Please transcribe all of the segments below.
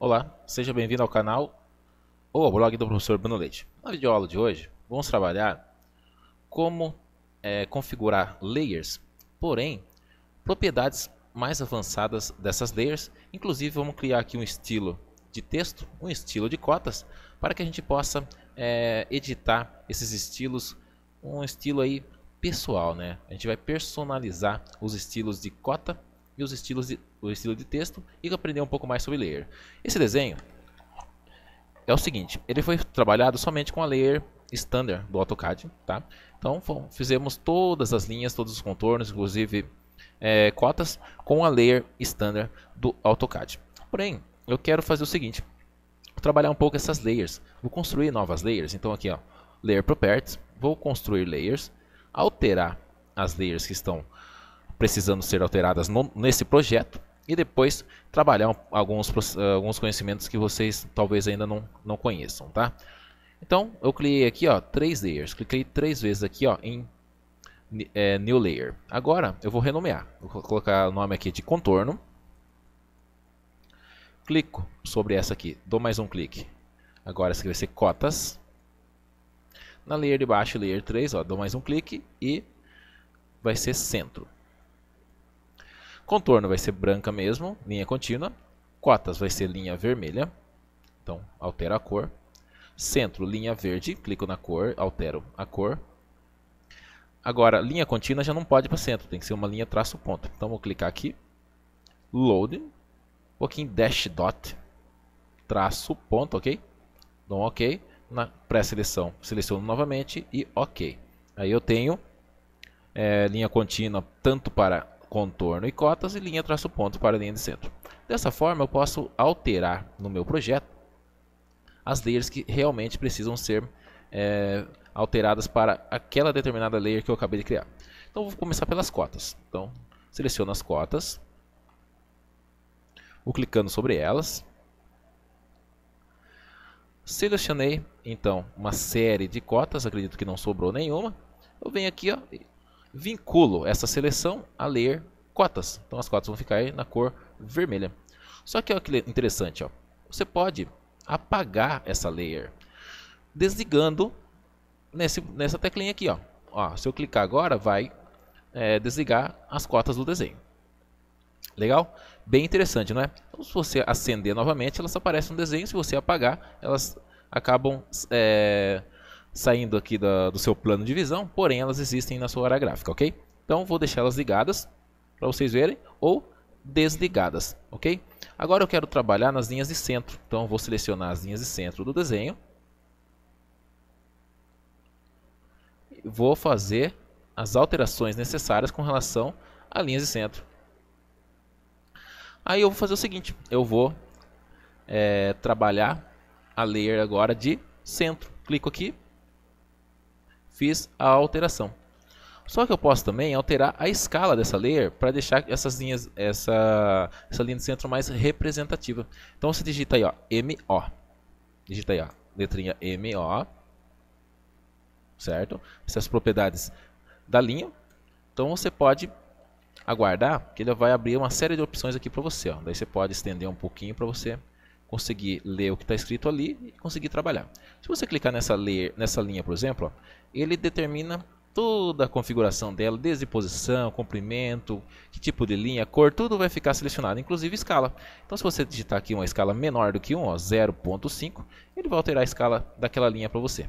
Olá, seja bem-vindo ao canal ou ao blog do professor Bruno Leite. Na videoaula de hoje, vamos trabalhar como configurar layers, porém, propriedades mais avançadas dessas layers. Inclusive, vamos criar aqui um estilo de texto, um estilo de cotas, para que a gente possa editar esses estilos, um estilo aí pessoal, né? A gente vai personalizar os estilos de cota e o estilo de texto e aprender um pouco mais sobre layer. Esse desenho é o seguinte, ele foi trabalhado somente com a layer standard do AutoCAD, tá? Então fizemos todas as linhas, todos os contornos, inclusive cotas, com a layer standard do AutoCAD. Porém, eu quero fazer o seguinte, trabalhar um pouco essas layers. Vou construir novas layers. Então aqui, ó, Layer Properties, vou construir layers, alterar as layers que estão precisando ser alteradas nesse projeto e depois trabalhar alguns conhecimentos que vocês talvez ainda não conheçam, tá? Então eu cliquei aqui, ó, 3 layers, cliquei 3 vezes aqui, ó, em New Layer. Agora eu vou renomear, vou colocar o nome aqui de contorno, clico sobre essa aqui, dou mais um clique. Agora essa aqui vai ser cotas. Na layer de baixo, layer 3, ó, dou mais um clique e vai ser centro. Contorno vai ser branca mesmo, linha contínua. Cotas vai ser linha vermelha, então altero a cor. Centro, linha verde, clico na cor, altero a cor. Agora, linha contínua já não pode ir para centro, tem que ser uma linha traço ponto. Então vou clicar aqui, Load, vou aqui em Dash Dot, traço ponto, ok? Dou um ok, na pré-seleção seleciono novamente e ok. Aí eu tenho linha contínua tanto para contorno e cotas e linha traço ponto para a linha de centro. Dessa forma eu posso alterar no meu projeto as layers que realmente precisam ser alteradas para aquela determinada layer que eu acabei de criar. Então vou começar pelas cotas. Então seleciono as cotas, vou clicando sobre elas. Selecionei então uma série de cotas, acredito que não sobrou nenhuma. Eu venho aqui, ó, vinculo essa seleção a layer cotas. Então as cotas vão ficar aí na cor vermelha. Só que olha que interessante, ó, você pode apagar essa layer desligando nessa teclinha aqui, ó. Se eu clicar agora, vai desligar as cotas do desenho. Legal? Bem interessante, não é? Então, se você acender novamente, elas aparecem no desenho. Se você apagar, elas acabam saindo aqui do seu plano de visão, porém elas existem na sua área gráfica, ok? Então vou deixar elas ligadas para vocês verem ou desligadas, ok? Agora eu quero trabalhar nas linhas de centro, então vou selecionar as linhas de centro do desenho. Vou fazer as alterações necessárias com relação a linhas de centro. Aí eu vou fazer o seguinte, eu vou trabalhar a layer agora de centro. Clico aqui, fiz a alteração. Só que eu posso também alterar a escala dessa layer para deixar essas linhas, essa linha de centro mais representativa. Então você digita aí, ó, MO. Digita aí, ó, letrinha MO. Certo? Essas propriedades da linha. Então você pode aguardar que ele vai abrir uma série de opções aqui para você, ó. Daí você pode estender um pouquinho para você conseguir ler o que está escrito ali e conseguir trabalhar. Se você clicar nessa linha, por exemplo, ó, ele determina toda a configuração dela, desde posição, comprimento, que tipo de linha, cor, tudo vai ficar selecionado, inclusive escala. Então se você digitar aqui uma escala menor do que 1, 0.5, ele vai alterar a escala daquela linha para você.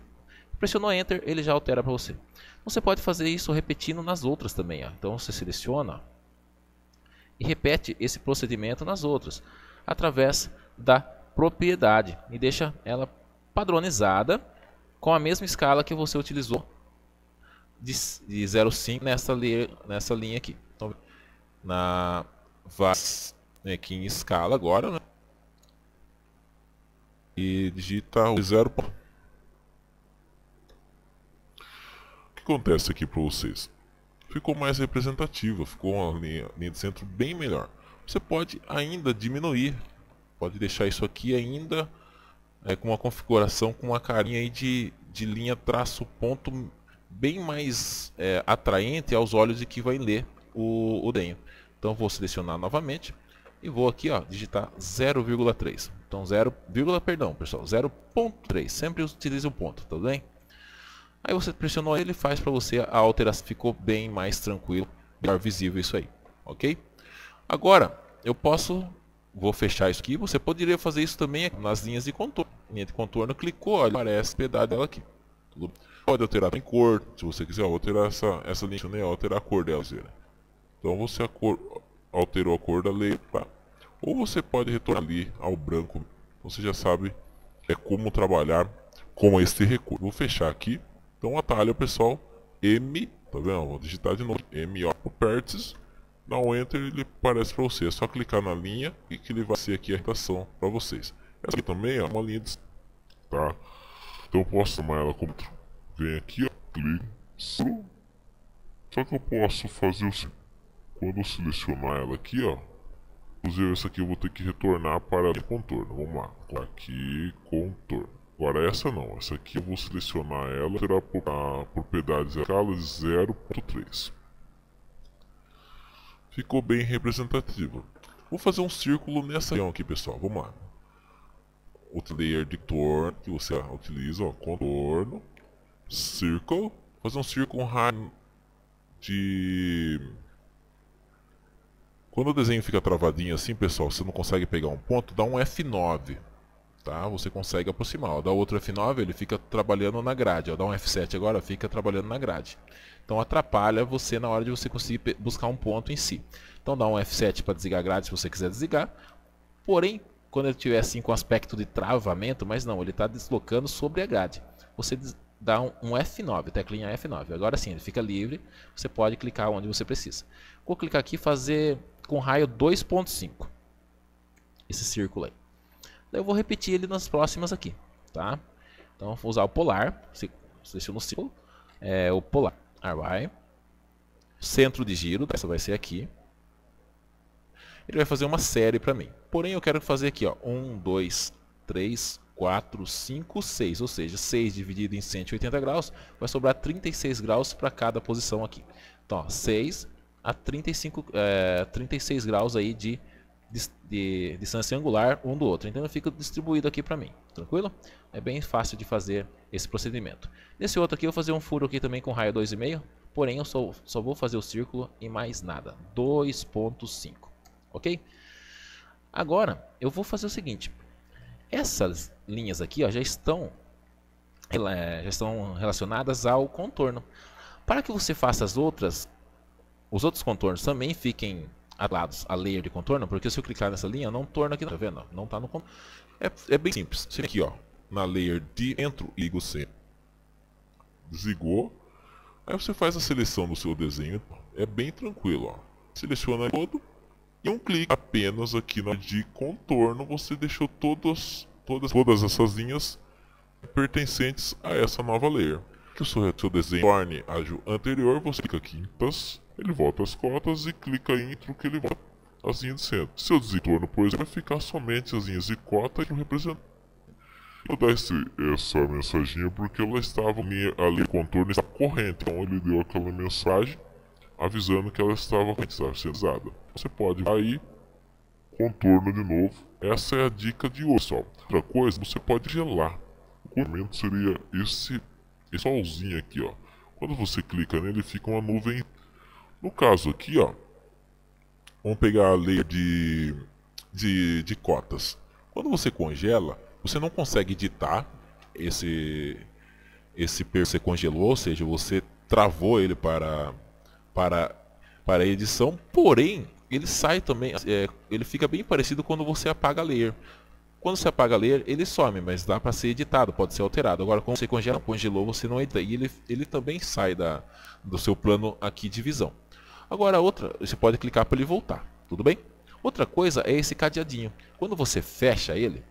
Pressionou Enter, ele já altera para você. Você pode fazer isso repetindo nas outras também, ó. Então você seleciona e repete esse procedimento nas outras, através da propriedade, e deixa ela padronizada com a mesma escala que você utilizou de 0,5 nessa linha aqui. Então, vai aqui em escala agora, né? E digita o 0. O que acontece aqui para vocês? Ficou mais representativa, ficou uma linha de centro bem melhor. Você pode ainda diminuir, pode deixar isso aqui ainda com uma configuração com uma carinha aí de linha traço ponto bem mais atraente aos olhos de que vai ler o desenho. Então vou selecionar novamente e vou aqui, ó, digitar 0,3. Então perdão, pessoal, 0.3. Sempre utilize o ponto, tudo bem? Aí você pressionou ele, faz para você a alteração, ficou bem mais tranquilo, melhor visível isso aí, ok? Agora, vou fechar isso aqui, você poderia fazer isso também nas linhas de contorno. Linha de contorno, clicou, olha, aparece o pedaço dela aqui. Pode alterar em cor, se você quiser alterar essa linha, alterar a cor dela. Então você alterou a cor da layer, tá? Ou você pode retornar ali ao branco. Você já sabe como trabalhar com este recurso. Vou fechar aqui. Então atalho, pessoal, M, tá vendo? Vou digitar de novo, M Properties. Dá um Enter, ele aparece para você. É só clicar na linha e que ele vai ser aqui a rotação para vocês. Essa aqui também é uma linha de... tá? Então eu posso chamar ela como... Vem aqui, ó, clico. Só que eu posso fazer o seguinte. Quando eu selecionar ela aqui, ó. Inclusive essa aqui eu vou ter que retornar para a contorno. Vamos lá. Aqui, contorno. Agora essa não. Essa aqui eu vou selecionar ela. Será por propriedades escala de 0.3. Ficou bem representativa. Vou fazer um círculo nessa região aqui, pessoal. Vamos lá. O layer de contorno que você utiliza, ó, contorno, círculo. Fazer um círculo raio de... Quando o desenho fica travadinho assim, pessoal, você não consegue pegar um ponto, dá um F9, tá? Você consegue aproximar. Ó, dá outro F9, ele fica trabalhando na grade. Ó, dá um F7 agora, fica trabalhando na grade. Então atrapalha você na hora de você conseguir buscar um ponto em si. Então dá um F7 para desligar a grade se você quiser desligar. Porém, quando ele estiver assim com aspecto de travamento, mas não, ele está deslocando sobre a grade. Você dá um F9, teclinha F9. Agora sim, ele fica livre, você pode clicar onde você precisa. Vou clicar aqui e fazer com raio 2.5. Esse círculo aí. Daí eu vou repetir ele nas próximas aqui, tá? Então vou usar o polar, seleciono o círculo, o polar. Vai. Centro de giro, essa vai ser aqui. Ele vai fazer uma série para mim. Porém, eu quero fazer aqui, ó, 1, 2, 3, 4, 5, 6. Ou seja, 6 dividido em 180 graus, vai sobrar 36 graus para cada posição aqui. Então, ó, 6 a 36 graus aí de distância angular um do outro. Então, ele fica distribuído aqui para mim. Tranquilo? É bem fácil de fazer esse procedimento. Nesse outro aqui, eu vou fazer um furo aqui também com raio 2,5. Porém, eu só vou fazer o círculo e mais nada. 2.5. Ok? Agora, eu vou fazer o seguinte. Essas linhas aqui, ó, já estão relacionadas ao contorno. Para que você faça os outros contornos também fiquem atlados a layer de contorno, porque se eu clicar nessa linha, não torna aqui, tá vendo? Não está no contorno. É bem simples. Você aqui, ó, na layer de entro e ligo sempre. Desligou. Aí você faz a seleção do seu desenho. É bem tranquilo, ó. Seleciona todo. E um clique apenas aqui na de contorno, você deixou todas essas linhas pertencentes a essa nova layer. Que o seu desenho torne ágil anterior, você clica aqui em Plus, ele volta as cotas e clica em Intro que ele volta as linhas de centro. Seu desentorno, por exemplo, vai ficar somente as linhas de cota e representando. Eu vou dar essa mensaginha porque ela estava ali, o contorno está corrente, então ele deu aquela mensagem avisando que ela estava sendo usada. Você pode aí, contorno de novo. Essa é a dica de hoje, pessoal. Outra coisa, você pode gelar. O contorno seria esse solzinho aqui, ó. Quando você clica nele, fica uma nuvem. No caso aqui, ó, vamos pegar a layer de cotas. Quando você congela, você não consegue editar esse você congelou, ou seja, você travou ele para a edição, porém ele sai também, ele fica bem parecido quando você apaga a layer. Quando você apaga a layer, ele some, mas dá para ser editado, pode ser alterado. Agora, quando você congelou, você não edita, e ele também sai do seu plano aqui de visão. Agora outra, você pode clicar para ele voltar, tudo bem? Outra coisa é esse cadeadinho. Quando você fecha ele,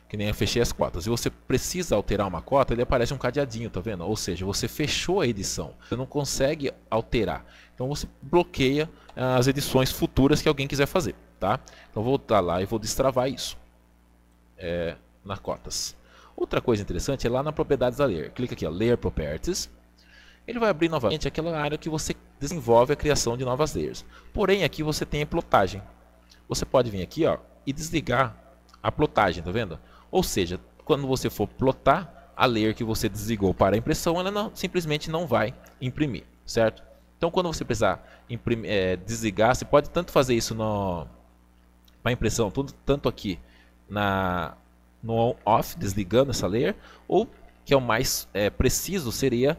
que nem eu fechei as cotas, e você precisa alterar uma cota, ele aparece um cadeadinho, tá vendo? Ou seja, você fechou a edição, você não consegue alterar. Então você bloqueia as edições futuras que alguém quiser fazer, tá? Então vou voltar lá e vou destravar isso na cotas. Outra coisa interessante é lá na propriedades da layer. Clica aqui, ó, Layer Properties. Ele vai abrir novamente aquela área que você desenvolve a criação de novas layers. Porém, aqui você tem a plotagem. Você pode vir aqui, ó, e desligar a plotagem, tá vendo? Ou seja, quando você for plotar, a layer que você desligou para a impressão, ela simplesmente não vai imprimir, certo? Então, quando você precisar desligar, você pode tanto fazer isso para impressão, tanto aqui no on-off, desligando essa layer, ou que é o mais preciso, seria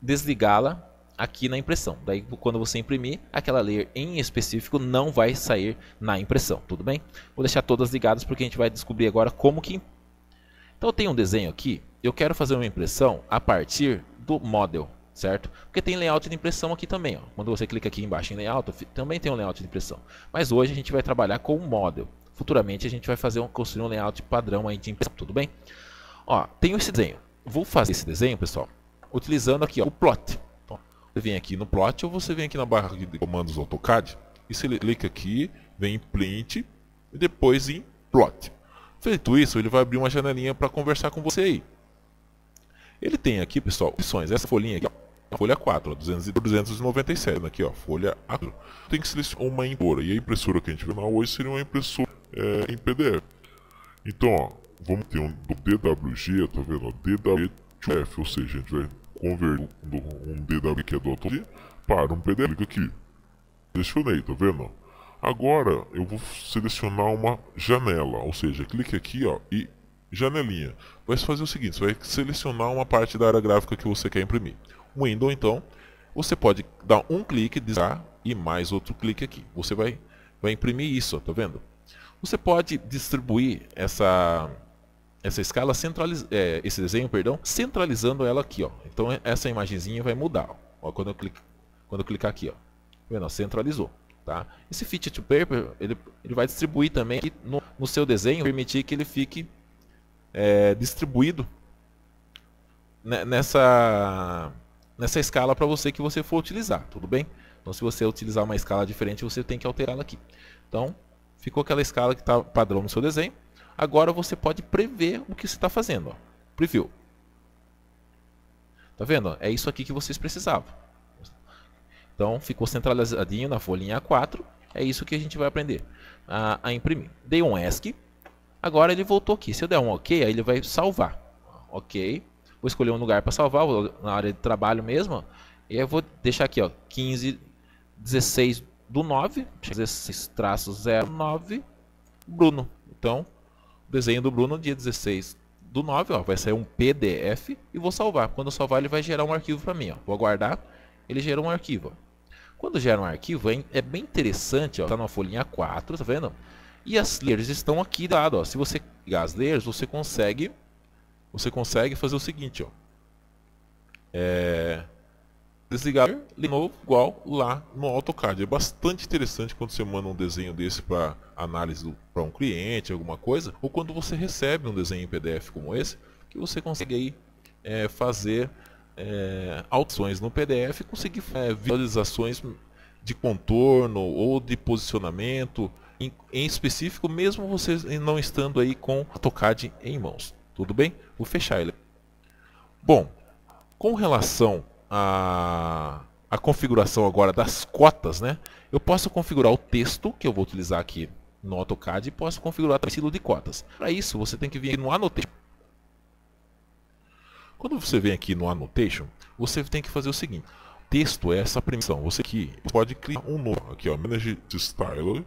desligá-la aqui na impressão. Daí, quando você imprimir, aquela layer em específico não vai sair na impressão, tudo bem? Vou deixar todas ligadas porque a gente vai descobrir agora como que... Então, eu tenho um desenho aqui, eu quero fazer uma impressão a partir do model, certo? Porque tem layout de impressão aqui também, ó. Quando você clica aqui embaixo em layout, também tem um layout de impressão. Mas hoje a gente vai trabalhar com o model. Futuramente a gente vai construir um layout padrão aí de impressão, tudo bem? Ó, tenho esse desenho. Vou fazer esse desenho, pessoal, utilizando aqui, ó, o plot. Então, você vem aqui no plot ou você vem aqui na barra de comandos AutoCAD e você clica aqui, vem em print e depois em plot. Feito isso, ele vai abrir uma janelinha para conversar com você aí. Ele tem aqui, pessoal, opções. Essa folhinha aqui, ó, folha 4, ó, 297, aqui, ó, folha A4. Tem que selecionar uma impressora. E a impressora que a gente vê hoje seria uma impressora em PDF. Então, ó, vamos ter um do DWG, tá vendo? DWF, ou seja, a gente vai converter um DW que é do AutoCAD para um PDF. Clica aqui. Selecionei, tá vendo? Agora eu vou selecionar uma janela, ou seja, clique aqui, ó, e janelinha. Vai fazer o seguinte, você vai selecionar uma parte da área gráfica que você quer imprimir. Window, então, você pode dar um clique, desligar e mais outro clique aqui. Você vai imprimir isso, ó, tá vendo? Você pode distribuir essa escala, esse desenho, perdão, centralizando ela aqui, ó. Então essa imagenzinha vai mudar, ó, quando eu clicar aqui, ó. Tá vendo? Centralizou. Tá? Esse Fit to Paper ele vai distribuir também aqui no seu desenho, permitir que ele fique distribuído nessa escala para você que você for utilizar, tudo bem? Então, se você utilizar uma escala diferente, você tem que alterá-la aqui. Então, ficou aquela escala que está padrão no seu desenho. Agora você pode prever o que você está fazendo. Ó. Preview. Tá vendo? É isso aqui que vocês precisavam. Então, ficou centralizadinho na folhinha A4. É isso que a gente vai aprender a imprimir. Dei um ESC. Agora ele voltou aqui. Se eu der um OK, aí ele vai salvar. OK. Vou escolher um lugar para salvar, na área de trabalho mesmo. E eu vou deixar aqui, ó, 15/16/9. 16-09. Bruno. Então, o desenho do Bruno, dia 16/9. Ó, vai sair um PDF e vou salvar. Quando eu salvar, ele vai gerar um arquivo para mim. Ó. Vou aguardar. Ele gera um arquivo. Ó. Quando gera um arquivo, é bem interessante, ó, tá na folhinha 4, tá vendo? E as layers estão aqui do lado, ó. Se você ligar as layers, você consegue fazer o seguinte, ó. Desligar de novo, igual lá no AutoCAD. É bastante interessante quando você manda um desenho desse para análise para um cliente, alguma coisa, ou quando você recebe um desenho em PDF como esse, que você consegue aí fazer alterações no PDF e conseguir visualizações de contorno ou de posicionamento em específico, mesmo você não estando aí com o AutoCAD em mãos. Tudo bem? Vou fechar ele. Bom, com relação à configuração agora das cotas, né? Eu posso configurar o texto que eu vou utilizar aqui no AutoCAD e posso configurar o estilo de cotas. Para isso, você tem que vir aqui no Annotation. Quando você vem aqui no Annotation, você tem que fazer o seguinte. Texto é essa permissão. Você aqui pode criar um novo. Aqui, ó, Manage Style.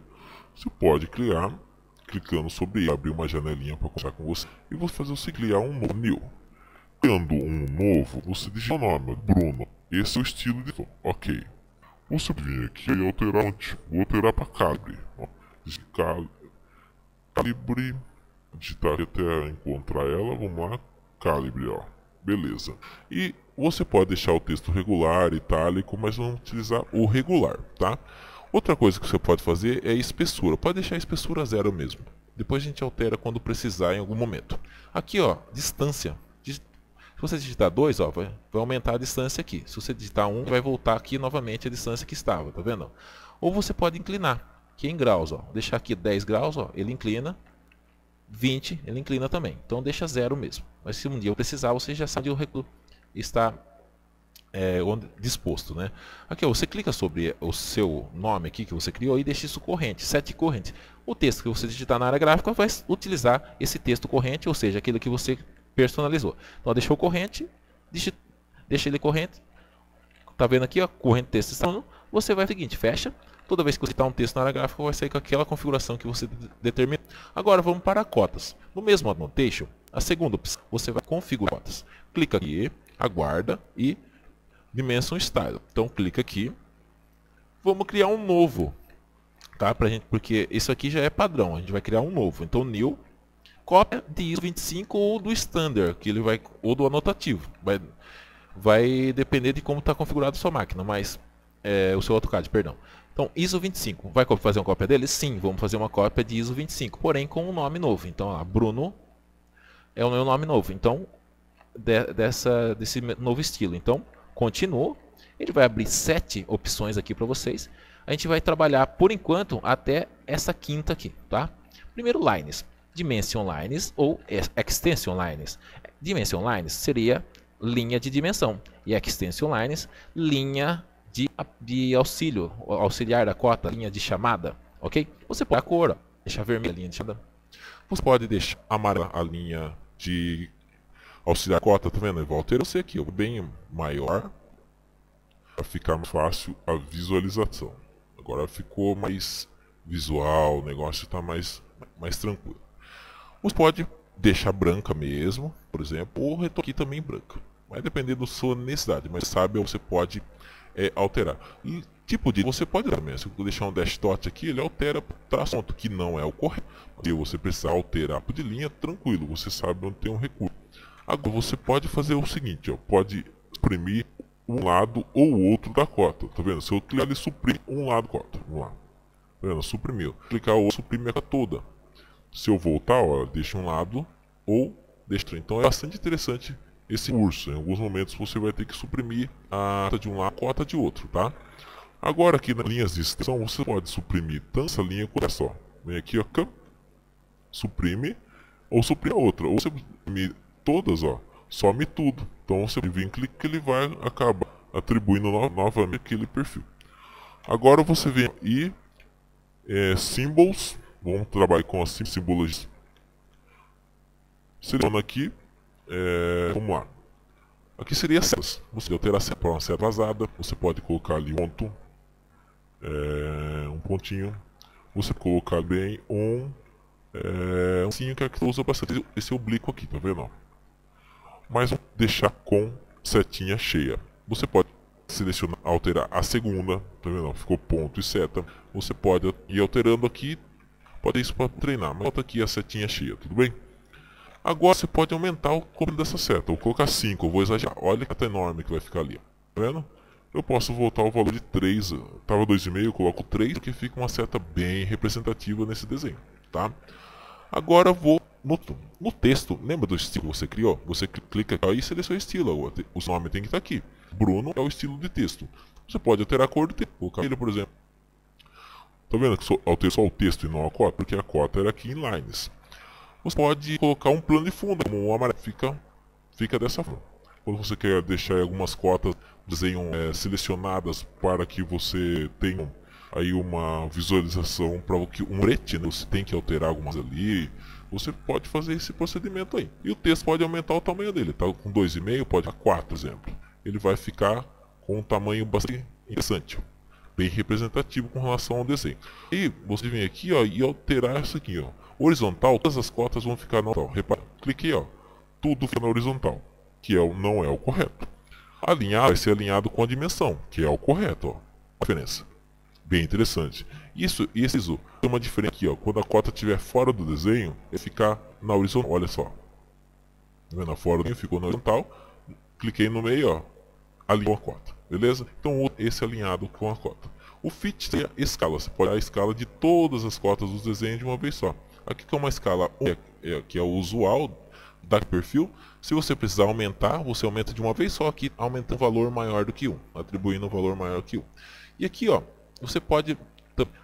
Você pode criar, clicando sobre ele, abrir uma janelinha para conversar com você. E você fazer o seguinte, criar um novo new. Criando um novo, você digita o nome, Bruno. Esse é o estilo de tom. Ok. Você vem aqui e alterar onde? Vou alterar para calibre. Ó. Calibre. Digitar até encontrar ela. Vamos lá. Calibre, ó. Beleza. E você pode deixar o texto regular, itálico, mas vamos utilizar o regular, tá? Outra coisa que você pode fazer é espessura. Pode deixar a espessura 0 mesmo. Depois a gente altera quando precisar em algum momento. Aqui, ó, distância. Se você digitar 2, ó, vai aumentar a distância aqui. Se você digitar 1, vai voltar aqui novamente a distância que estava, tá vendo? Ou você pode inclinar, que é em graus, ó. Deixar aqui 10 graus, ó, ele inclina. 20, ele inclina também. Então deixa 0 mesmo. Mas se um dia eu precisar, você já sabe onde está onde disposto, né? Aqui ó, você clica sobre o seu nome aqui que você criou e deixa isso corrente, set corrente. O texto que você digitar na área gráfica vai utilizar esse texto corrente, ou seja, aquilo que você personalizou. Então deixou corrente, deixa ele corrente. Tá vendo aqui, ó, corrente texto está. Você vai o seguinte, fecha. Toda vez que você digitar um texto na área gráfica, vai sair com aquela configuração que você determina. Agora vamos para cotas. No mesmo annotation, a segunda opção, você vai configurar cotas. Clica aqui, aguarda e Dimension Style. Então clica aqui. Vamos criar um novo, tá? Porque isso aqui já é padrão. A gente vai criar um novo. Então new, cópia de ISO 25 ou do standard, que ele vai ou do anotativo. Vai depender de como está configurado a sua máquina, mas o seu AutoCAD, perdão. Então ISO 25. Vai fazer uma cópia dele? Sim, vamos fazer uma cópia de ISO 25, porém com um nome novo. Então, ó, Bruno é o meu nome novo. Então, desse novo estilo. Então, continuo. Ele vai abrir 7 opções aqui para vocês. A gente vai trabalhar, por enquanto, até essa quinta aqui, tá? Primeiro, Lines. Dimension Lines ou Extension Lines. Dimension Lines seria linha de dimensão. E Extension Lines, linha de auxílio, auxiliar da cota, linha de chamada, ok? Você pode a cor, ó, deixar vermelha a linha de chamada. Você pode deixar amarela a linha de auxiliar cota, tá vendo? Eu vou alterar esse aqui, bem maior, para ficar mais fácil a visualização. Agora ficou mais visual, o negócio está mais tranquilo. Você pode deixar branca mesmo, por exemplo, ou retornar aqui também branca. Vai depender da sua necessidade, mas sabe, você pode alterar. E tipo de você pode também, se eu deixar um dash dot aqui, ele altera traço ponto, que não é o correto. Se você precisar alterar de linha, tranquilo, você sabe onde tem um recurso. Agora você pode fazer o seguinte, ó, pode exprimir um lado ou outro da cota. Tá vendo? Se eu clicar, ele suprime um lado da cota. Vamos lá. Tá vendo? Suprimiu. Clicar o outro, suprime a cota toda. Se eu voltar, ó, deixa um lado ou deixa outro. Então é bastante interessante esse curso. Em alguns momentos você vai ter que suprimir a cota de um lado, a cota de outro, tá? Agora aqui nas linhas de extensão você pode suprimir tanto essa linha quanto essa, ó. Vem aqui, ó, suprime ou suprime a outra. Ou você suprime todas, ó, some tudo. Então você vem clicar que ele vai acabar atribuindo novamente aquele perfil. Agora você vem e symbols, vamos trabalhar com as simbologias. Seleciona aqui, vamos lá. Aqui seria setas. Você altera a seta para uma seta vazada. Você pode colocar ali um ponto, um pontinho. Você colocar bem um pontinho que é que usa bastante esse oblíquo aqui, tá vendo? Mas vamos deixar com setinha cheia. Você pode selecionar, alterar a segunda, tá vendo? Ficou ponto e seta. Você pode ir alterando aqui, pode isso para treinar, mas bota aqui a setinha cheia, tudo bem? Agora você pode aumentar o comando dessa seta. Vou colocar 5, eu vou exagerar. Olha que seta enorme que vai ficar ali. Tá vendo? Eu posso voltar o valor de 3. Estava 2,5, eu coloco 3, porque fica uma seta bem representativa nesse desenho. Tá? Agora eu vou no texto. Lembra do estilo que você criou? Você clica aqui e seleciona o estilo. O seu nome tem que estar aqui. Bruno é o estilo de texto. Você pode alterar a cor do texto. Colocar ele, por exemplo. Tá vendo que alterei só o texto e não a cota? Porque a cota era aqui em lines. Você pode colocar um plano de fundo, como o amarelo, fica dessa forma. Quando você quer deixar algumas cotas desenham selecionadas para que você tenha aí uma visualização para o que um brete, né? Você tem que alterar algumas ali. Você pode fazer esse procedimento aí. E o texto pode aumentar o tamanho dele, tá? Com 2,5 pode ficar 4, por exemplo. Ele vai ficar com um tamanho bastante interessante, bem representativo com relação ao desenho. E você vem aqui, ó, e alterar isso aqui, ó. Horizontal, todas as cotas vão ficar na horizontal. Repara, cliquei, ó, tudo fica na horizontal, que não é o correto. Alinhar vai ser alinhado com a dimensão, que é o correto, ó. A diferença. Bem interessante. Isso tem uma diferença aqui, ó. Quando a cota estiver fora do desenho, vai ficar na horizontal. Olha só. Tá vendo? Fora do desenho ficou na horizontal. Cliquei no meio, ó. Alinhou a cota. Beleza? Então esse é alinhado com a cota. O fit tem a escala. Você pode dar a escala de todas as cotas dos desenhos de uma vez só. Aqui que é uma escala 1, que é o usual da perfil. Se você precisar aumentar, você aumenta de uma vez só aqui, aumentando um valor maior do que 1, atribuindo um valor maior que 1. E aqui, ó, você pode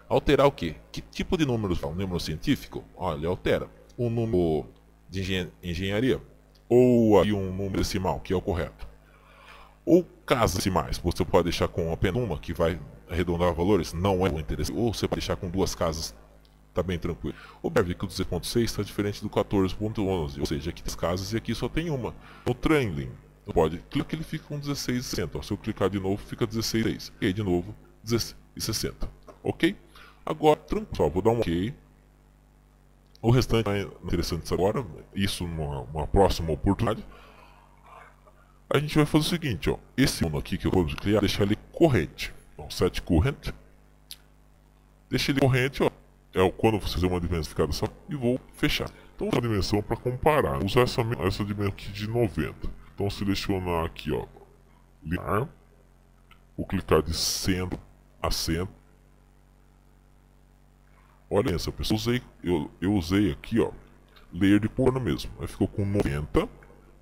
alterar o quê? Que tipo de número? Um número científico? Olha, altera. Um número de engenharia? Ou aí um número decimal, que é o correto. Ou casas decimais, você pode deixar com apenas uma que vai arredondar valores, não é o interessante. Ou você pode deixar com duas casas, tá bem tranquilo. Observe que o 16.6 está diferente do 14.11, ou seja, aqui tem as casas e aqui só tem uma. No trailing, pode clicar que ele fica com 16,60. Se eu clicar de novo, fica 16,6. E aí de novo, 16,60. Ok? Agora, tranquilo, vou dar um ok. O restante é interessante agora, isso numa próxima oportunidade. A gente vai fazer o seguinte, ó, esse mundo aqui que eu vou criar, deixar ele corrente. Então, set current. Deixa ele corrente, ó. É quando você fazer uma diversificação e vou fechar. Então, uma dimensão para comparar. Vou usar essa dimensão aqui de 90. Então, selecionar aqui, ó, linear. Vou clicar de centro a centro. Olha essa pessoa, eu usei aqui, ó, layer de cor mesmo. Aí ficou com 90.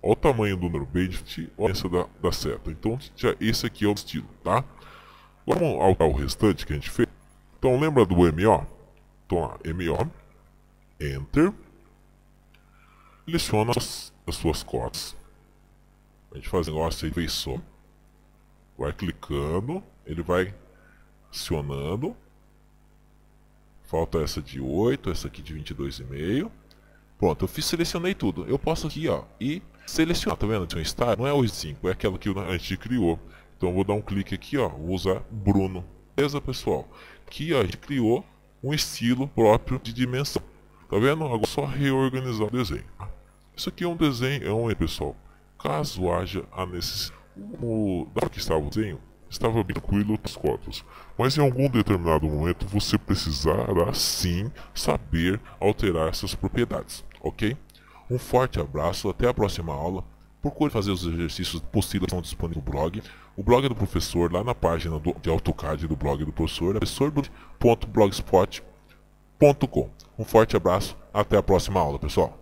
Olha o tamanho do número bem diferente, olha essa da seta. Então, já esse aqui é o estilo, tá? Agora vamos alterar o restante que a gente fez. Então, lembra do MO? Então, lá, MO, Enter. Seleciona as suas cotas. A gente faz um negócio aí, fez só. Vai clicando, ele vai acionando. Falta essa de 8, essa aqui de 22,5. Pronto, eu selecionei tudo. Eu posso aqui, ó, e selecionar, tá vendo? Tem um style, não é o 5, é aquela que a gente criou. Então eu vou dar um clique aqui, ó, vou usar Bruno. Beleza, pessoal? Aqui, ó, a gente criou um estilo próprio de dimensão. Tá vendo? Agora é só reorganizar o desenho. Isso aqui é um desenho, pessoal. Caso haja a necessidade. Da hora que estava o desenho, estava bem tranquilo as cotas, mas em algum determinado momento você precisará sim saber alterar essas propriedades, ok? Um forte abraço, até a próxima aula. Procure fazer os exercícios possíveis que estão disponíveis no blog. O blog é do professor, lá na página de AutoCAD do blog do professor, é professor.blogspot.com. Um forte abraço, até a próxima aula, pessoal.